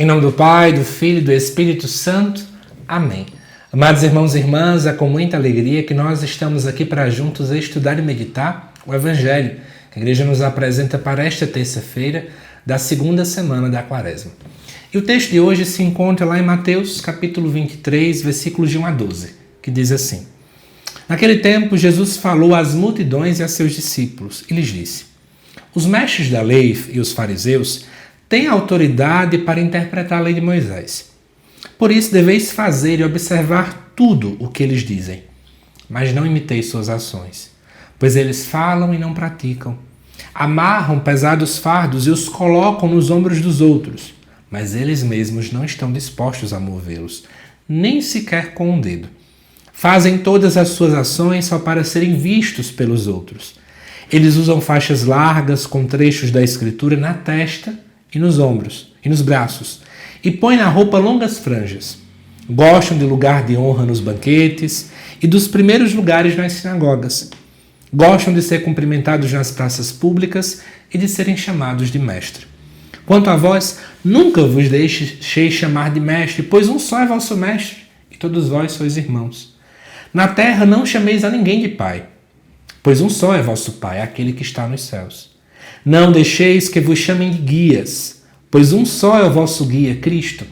Em nome do Pai, do Filho e do Espírito Santo. Amém. Amados irmãos e irmãs, é com muita alegria que nós estamos aqui para juntos estudar e meditar o Evangelho que a Igreja nos apresenta para esta terça-feira da segunda semana da Quaresma. E o texto de hoje se encontra lá em Mateus, capítulo 23, versículos de 1 a 12, que diz assim: Naquele tempo, Jesus falou às multidões e a seus discípulos e lhes disse: Os mestres da lei e os fariseus têm autoridade para interpretar a lei de Moisés. Por isso deveis fazer e observar tudo o que eles dizem, mas não imiteis suas ações, pois eles falam e não praticam. Amarram pesados fardos e os colocam nos ombros dos outros, mas eles mesmos não estão dispostos a movê-los, nem sequer com um dedo. Fazem todas as suas ações só para serem vistos pelos outros. Eles usam faixas largas com trechos da Escritura na testa e nos ombros e nos braços, e põem na roupa longas franjas. Gostam de lugar de honra nos banquetes e dos primeiros lugares nas sinagogas. Gostam de ser cumprimentados nas praças públicas e de serem chamados de mestre. Quanto a vós, nunca vos deixeis chamar de mestre, pois um só é vosso mestre, e todos vós sois irmãos. Na terra não chameis a ninguém de pai, pois um só é vosso Pai, aquele que está nos céus. Não deixeis que vos chamem de guias, pois um só é o vosso guia, Cristo.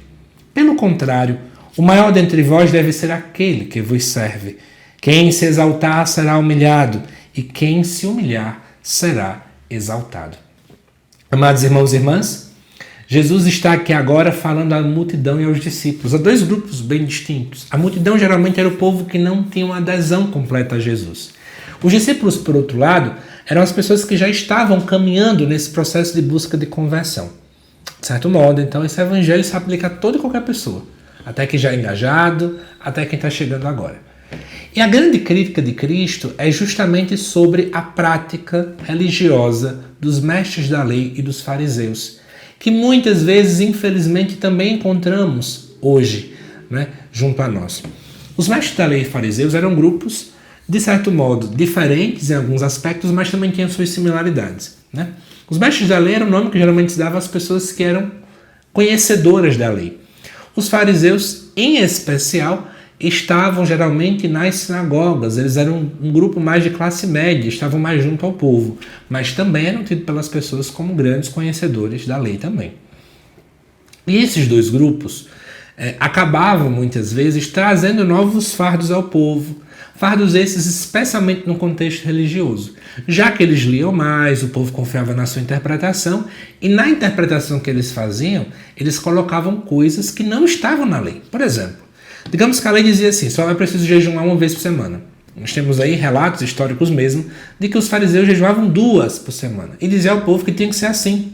Pelo contrário, o maior dentre vós deve ser aquele que vos serve. Quem se exaltar será humilhado, e quem se humilhar será exaltado. Amados irmãos e irmãs, Jesus está aqui agora falando à multidão e aos discípulos, a dois grupos bem distintos. A multidão geralmente era o povo que não tinha uma adesão completa a Jesus. Os discípulos, por outro lado, eram as pessoas que já estavam caminhando nesse processo de busca de conversão. De certo modo, então, esse evangelho se aplica a toda e qualquer pessoa, até quem já é engajado, até quem está chegando agora. E a grande crítica de Cristo é justamente sobre a prática religiosa dos mestres da lei e dos fariseus, que muitas vezes, infelizmente, também encontramos hoje, junto a nós. Os mestres da lei e fariseus eram grupos, de certo modo, diferentes em alguns aspectos, mas também tinham suas similaridades. Os mestres da lei era o nome que geralmente se dava às pessoas que eram conhecedoras da lei. Os fariseus, em especial, estavam geralmente nas sinagogas. Eles eram um grupo mais de classe média, estavam mais junto ao povo, mas também eram tidos pelas pessoas como grandes conhecedores da lei também. E esses dois grupos acabavam muitas vezes trazendo novos fardos ao povo, fardos esses especialmente no contexto religioso. Já que eles liam mais, o povo confiava na sua interpretação, e na interpretação que eles faziam, eles colocavam coisas que não estavam na lei. Por exemplo, digamos que a lei dizia assim: só é preciso jejuar uma vez por semana. Nós temos aí relatos históricos mesmo de que os fariseus jejuavam 2 por semana. E dizia ao povo que tinha que ser assim.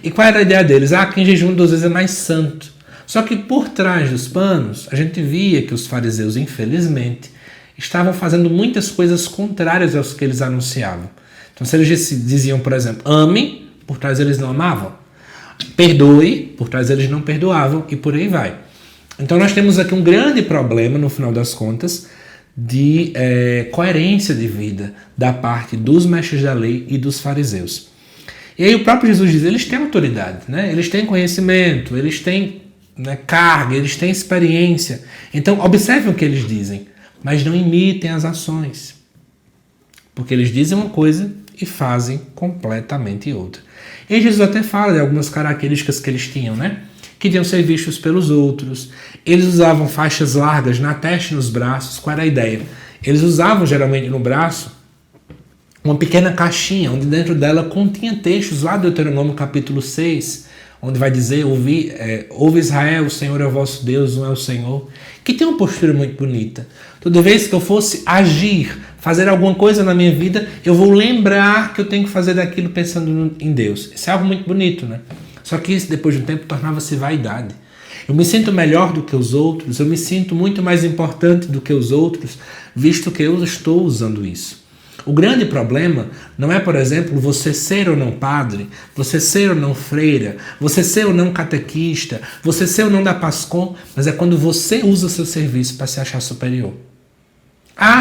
E qual era a ideia deles? Quem jejua 2 vezes é mais santo. Só que por trás dos panos, a gente via que os fariseus, infelizmente, estavam fazendo muitas coisas contrárias aos que eles anunciavam. Então, se eles diziam, por exemplo, ame, por trás eles não amavam. Perdoe, por trás eles não perdoavam, e por aí vai. Então, nós temos aqui um grande problema, no final das contas, de coerência de vida da parte dos mestres da lei e dos fariseus. E aí o próprio Jesus diz: eles têm autoridade, eles têm conhecimento, eles têm carga, eles têm experiência. Então, observem o que eles dizem, mas não imitem as ações. Porque eles dizem uma coisa e fazem completamente outra. E Jesus até fala de algumas características que eles tinham, que deviam ser vistos pelos outros. Eles usavam faixas largas na testa e nos braços. Qual era a ideia? Eles usavam geralmente no braço uma pequena caixinha, onde dentro dela continha textos lá do Deuteronômio capítulo 6, onde vai dizer: ouve Israel, o Senhor é o vosso Deus, um é o Senhor, que tem uma postura muito bonita. Toda vez que eu fosse agir, fazer alguma coisa na minha vida, eu vou lembrar que eu tenho que fazer daquilo pensando em Deus. Isso é algo muito bonito, Só que isso, depois de um tempo, tornava-se vaidade. Eu me sinto melhor do que os outros, eu me sinto muito mais importante do que os outros, visto que eu estou usando isso. O grande problema não é, por exemplo, você ser ou não padre, você ser ou não freira, você ser ou não catequista, você ser ou não da PASCOM, mas é quando você usa o seu serviço para se achar superior.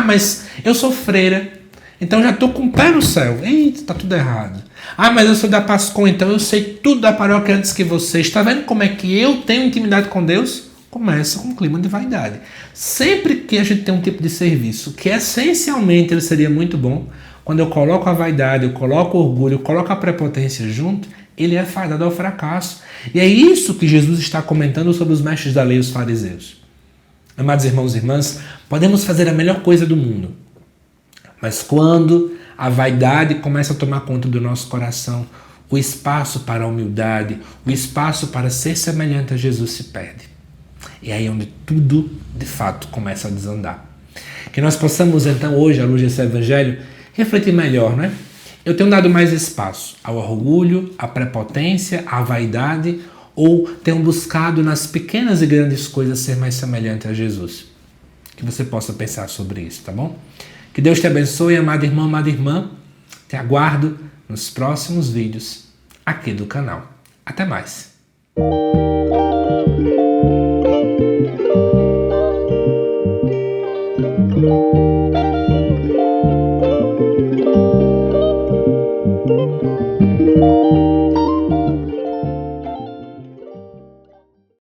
Mas eu sou freira, Então já estou com o pé no céu. Eita, está tudo errado. Ah, mas eu sou da Pascom, então eu sei tudo da paróquia antes que você. Está vendo como é que eu tenho intimidade com Deus? Começa com um clima de vaidade. Sempre que a gente tem um tipo de serviço que essencialmente ele seria muito bom, quando eu coloco a vaidade, eu coloco o orgulho, eu coloco a prepotência junto, ele é fadado ao fracasso. E é isso que Jesus está comentando sobre os mestres da lei, os fariseus. Amados irmãos e irmãs, podemos fazer a melhor coisa do mundo, mas quando a vaidade começa a tomar conta do nosso coração, o espaço para a humildade, o espaço para ser semelhante a Jesus se perde. E aí é onde tudo, de fato, começa a desandar. Que nós possamos, então, hoje, à luz desse Evangelho, refletir melhor, né? Eu tenho dado mais espaço ao orgulho, à prepotência, à vaidade, ou tenho buscado nas pequenas e grandes coisas ser mais semelhante a Jesus? Que você possa pensar sobre isso, tá bom? Que Deus te abençoe, amado irmão, amada irmã. Te aguardo nos próximos vídeos aqui do canal. Até mais!